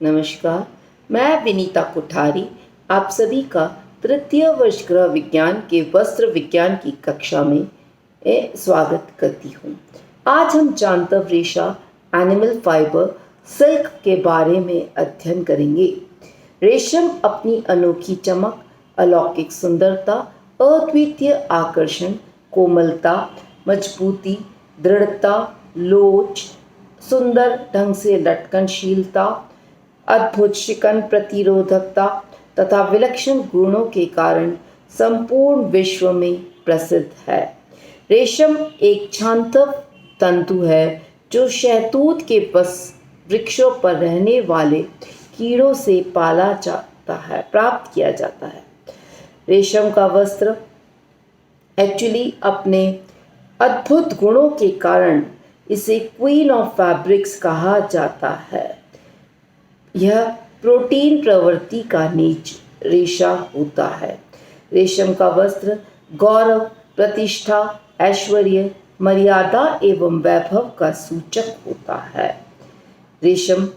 नमस्कार, मैं विनीता कुठारी आप सभी का तृतीय वर्ष गृह विज्ञान के वस्त्र विज्ञान की कक्षा में स्वागत करती हूँ। आज हम जानतर रेशा एनिमल फाइबर सिल्क के बारे में अध्ययन करेंगे। रेशम अपनी अनोखी चमक, अलौकिक सुंदरता, अद्वितीय आकर्षण, कोमलता, मजबूती, दृढ़ता, लोच, सुंदर ढंग से लटकनशीलता, अद्भुत शिकन प्रतिरोधकता तथा विलक्षण गुणों के कारण संपूर्ण विश्व में प्रसिद्ध है। रेशम एक छांतव तंतु है जो शहतूत के वृक्षों पर रहने वाले कीड़ों से प्राप्त किया जाता है। रेशम का वस्त्र एक्चुअली अपने अद्भुत गुणों के कारण इसे क्वीन ऑफ फैब्रिक्स कहा जाता है। यह प्रोटीन प्रवृत्ति का नीच रेशा होता है। रेशम का वस्त्र गौरव, प्रतिष्ठा, ऐश्वर्य, मर्यादा एवं वैभव का सूचक होता है। रेशम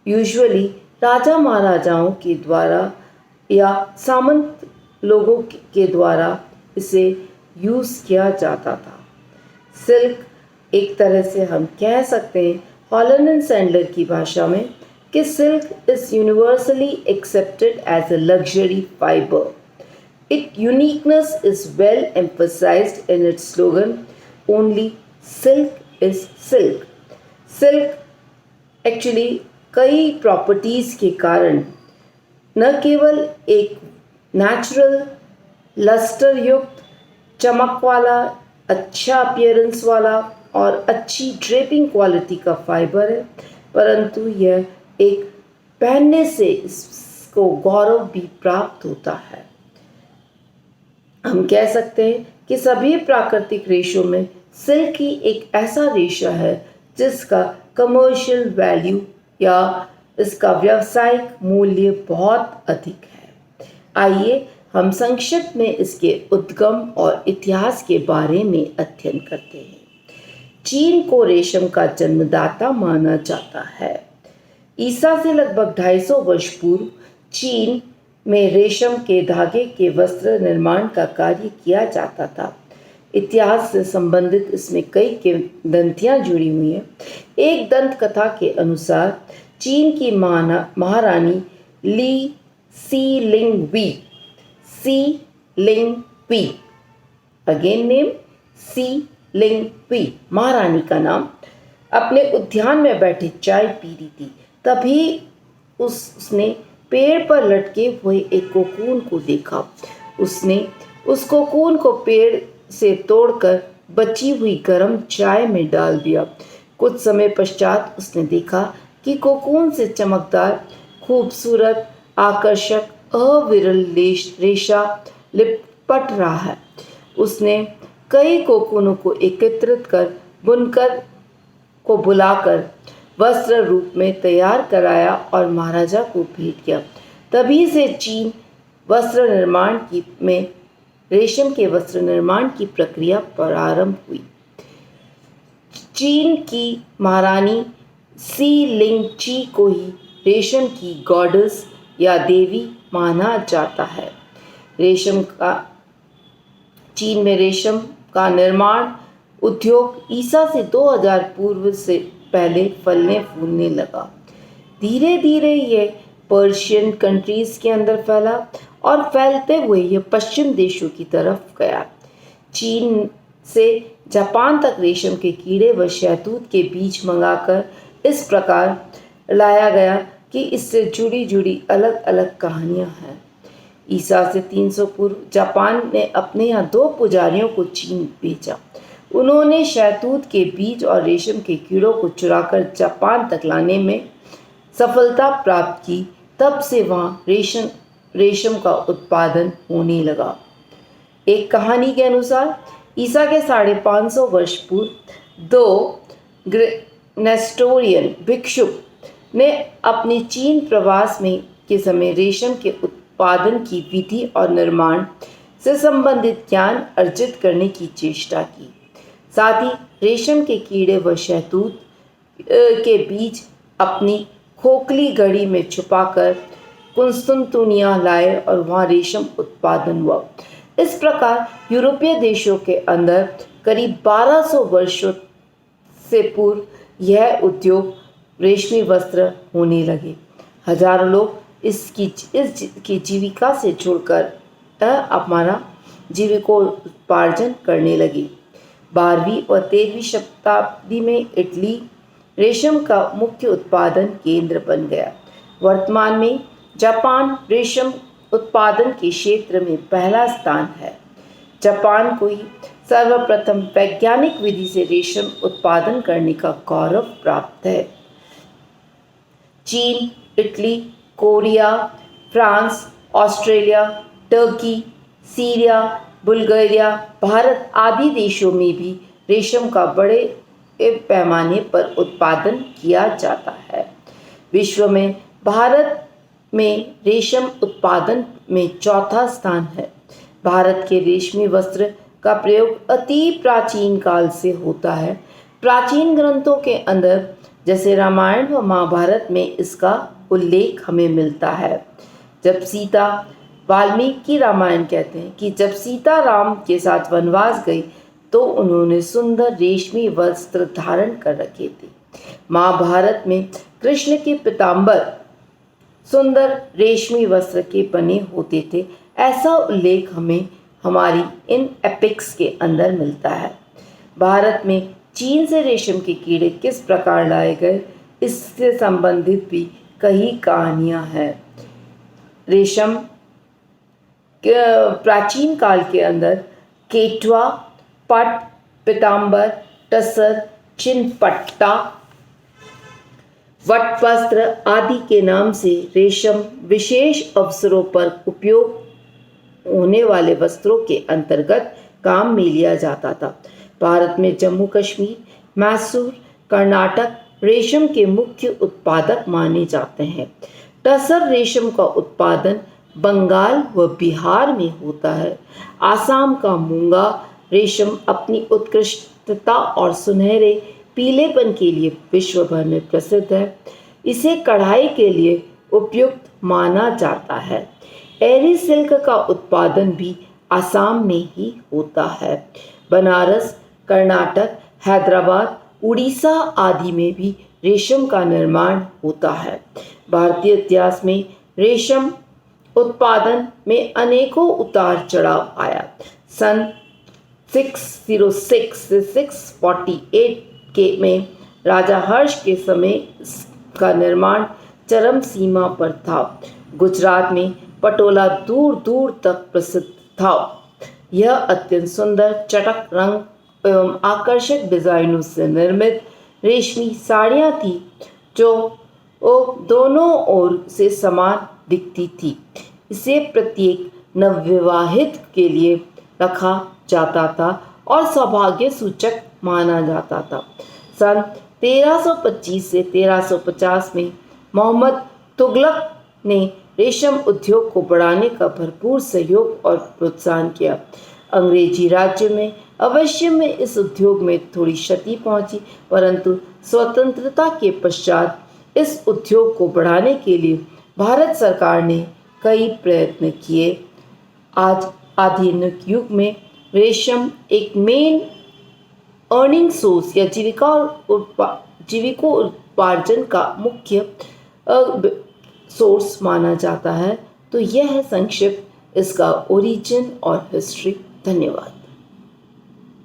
यूजुअली राजा महाराजाओं के द्वारा या सामंत लोगों के द्वारा इसे यूज़ किया जाता था। सिल्क एक तरह से हम कह सकते हैं हॉलन एंड सैंडलर की भाषा में कि silk is universally accepted as a luxury fibre. Its uniqueness is well emphasized in its slogan, "Only silk is silk." Silk actually कई प्रॉपर्टीज़ के कारण न केवल एक नेचुरल लस्टर युक्त, चमक वाला, अच्छा अपीयरेंस वाला और अच्छी ड्रेपिंग क्वालिटी का फाइबर है, परंतु यह एक पहनने से इसको गौरव भी प्राप्त होता है। हम कह सकते हैं कि सभी प्राकृतिक रेशों में सिल्क ही एक ऐसा रेशा है जिसका कमर्शियल वैल्यू या इसका व्यावसायिक मूल्य बहुत अधिक है। आइए हम संक्षिप्त में इसके उद्गम और इतिहास के बारे में अध्ययन करते हैं। चीन को रेशम का जन्मदाता माना जाता है। ईसा से लगभग 250 वर्ष पूर्व चीन में रेशम के धागे के वस्त्र निर्माण का कार्य किया जाता था। इतिहास से संबंधित इसमें कई किंवदंतियाँ जुड़ी हुई हैं। एक दंत कथा के अनुसार चीन की महारानी ली सी लिंग वी अगेन नेम सी लिंग वी, महारानी का नाम, अपने उद्यान में बैठे चाय पी रही थी। तभी उसने पेड़ पर लटके हुए एक कोकून को देखा। उसने उस कोकून को पेड़ से तोड़कर बची हुई गर्म चाय में डाल दिया। कुछ समय पश्चात उसने देखा कि कोकून से चमकदार, खूबसूरत, आकर्षक, अविरल रेशा लिपट रहा है। उसने कई कोकूनों को एकत्रित कर बुनकर को बुलाकर वस्त्र रूप में तैयार कराया और महाराजा को भेंट किया। तभी से चीन वस्त्र निर्माण में रेशम के वस्त्र निर्माण की प्रक्रिया प्रारंभ हुई। चीन की महारानी सी लिंग ची को ही रेशम की गॉडेस या देवी माना जाता है। चीन में रेशम का निर्माण उद्योग ईसा से 2000 पूर्व से पहले फलने फूलने लगा। धीरे धीरे यह पर्शियन कंट्रीज़ के अंदर फैला और फैलते हुए यह पश्चिम देशों की तरफ गया। चीन से जापान तक रेशम के कीड़े व शहतूत के बीज मंगाकर इस प्रकार लाया गया कि इससे जुड़ी अलग अलग कहानियाँ हैं। ईसा से 300 पूर्व जापान ने अपने यहाँ 2 पुजारियों को चीन भेजा। उन्होंने शहतूत के बीज और रेशम के कीड़ों को चुराकर जापान तक लाने में सफलता प्राप्त की। तब से वहाँ रेशम का उत्पादन होने लगा। एक कहानी के अनुसार ईसा के 550 वर्ष पूर्व 2 नेस्टोरियन भिक्षुक ने अपने चीन प्रवास के समय रेशम के उत्पादन की विधि और निर्माण से संबंधित ज्ञान अर्जित करने की चेष्टा की। साथ ही रेशम के कीड़े व शहतूत के बीज अपनी खोखली घड़ी में छुपाकर कुंस्तुनतुनिया लाए और वहाँ रेशम उत्पादन हुआ। इस प्रकार यूरोपीय देशों के अंदर करीब 1200 वर्षों से पूर्व यह उद्योग रेशमी वस्त्र होने लगे। हजारों लोग इसकी जीविका से जुड़कर अपना जीविकोपार्जन करने लगे। 12वीं और 13वीं शताब्दी में इटली रेशम का मुख्य उत्पादन केंद्र बन गया। वर्तमान में जापान रेशम उत्पादन के क्षेत्र में पहला स्थान है। जापान को ही सर्वप्रथम वैज्ञानिक विधि से रेशम उत्पादन करने का गौरव प्राप्त है। चीन, Italy, Korea, France, Australia, Turkey, Syria, Bulgaria, Bharat आदि देशों में भी रेशम का बड़े पैमाने पर उत्पादन किया जाता है। विश्व में भारत में रेशम उत्पादन में चौथा स्थान है। भारत के रेशमी वस्त्र का प्रयोग अति प्राचीन काल से होता है। प्राचीन ग्रंथों के अंदर जैसे रामायण व महाभारत में इसका उल्लेख हमें मिलता है। जब सीता, वाल्मीकि रामायण कहते हैं कि जब सीता राम के साथ वनवास गई तो उन्होंने सुंदर रेशमी वस्त्र धारण कर रखे थे। महाभारत में कृष्ण के पीताम्बर सुंदर रेशमी वस्त्र के बने होते थे। ऐसा उल्लेख हमें हमारी इन एपिक्स के अंदर मिलता है। भारत में चीन से रेशम के कीड़े किस प्रकार लाए गए, इससे संबंधित भी कई कहानियां हैं। रेशम प्राचीन काल के अंदर केटवा, पट, पीताम्बर, टसर, चिनपट्टा, वटवस्त्र आदि के नाम से रेशम विशेष अवसरों पर उपयोग होने वाले वस्त्रों के अंतर्गत काम में लिया जाता था। भारत में जम्मू कश्मीर, मैसूर, कर्नाटक रेशम के मुख्य उत्पादक माने जाते हैं। टसर रेशम का उत्पादन बंगाल व बिहार में होता है। आसाम का मूंगा रेशम अपनी उत्कृष्टता और सुनहरे पीलेपन के लिए विश्व भर में प्रसिद्ध है। इसे कढ़ाई के लिए उपयुक्त माना जाता है। एरी सिल्क का उत्पादन भी आसाम में ही होता है। बनारस, कर्नाटक, हैदराबाद, उड़ीसा आदि में भी रेशम का निर्माण होता है। भारतीय इतिहास में रेशम उत्पादन में अनेकों उतार चढ़ाव आया। सन 606 से 648 में राजा हर्ष के समय का निर्माण चरम सीमा पर था। गुजरात में पटोला दूर दूर तक प्रसिद्ध था। यह अत्यंत सुंदर चटक रंग एवं आकर्षक डिजाइनों से निर्मित रेशमी साड़ियाँ थी जो दोनों ओर से समान दिखती थी। इसे प्रत्येक नवविवाहित के लिए रखा जाता था और सौभाग्य सूचक माना जाता था। सन 1325 से 1350 में मोहम्मद तुगलक ने रेशम उद्योग को बढ़ाने का भरपूर सहयोग और प्रोत्साहन किया। अंग्रेजी राज्य में अवश्य में इस उद्योग में थोड़ी क्षति पहुंची, परंतु स्वतंत्रता के पश्चात इस उद्योग को बढ़ाने के लिए भारत सरकार ने कई प्रयत्न किए। आज आधुनिक युग में रेशम एक मेन अर्निंग सोर्स या जीविकोपार्जन का मुख्य सोर्स माना जाता है। तो यह है संक्षिप्त इसका ओरिजिन और हिस्ट्री। धन्यवाद।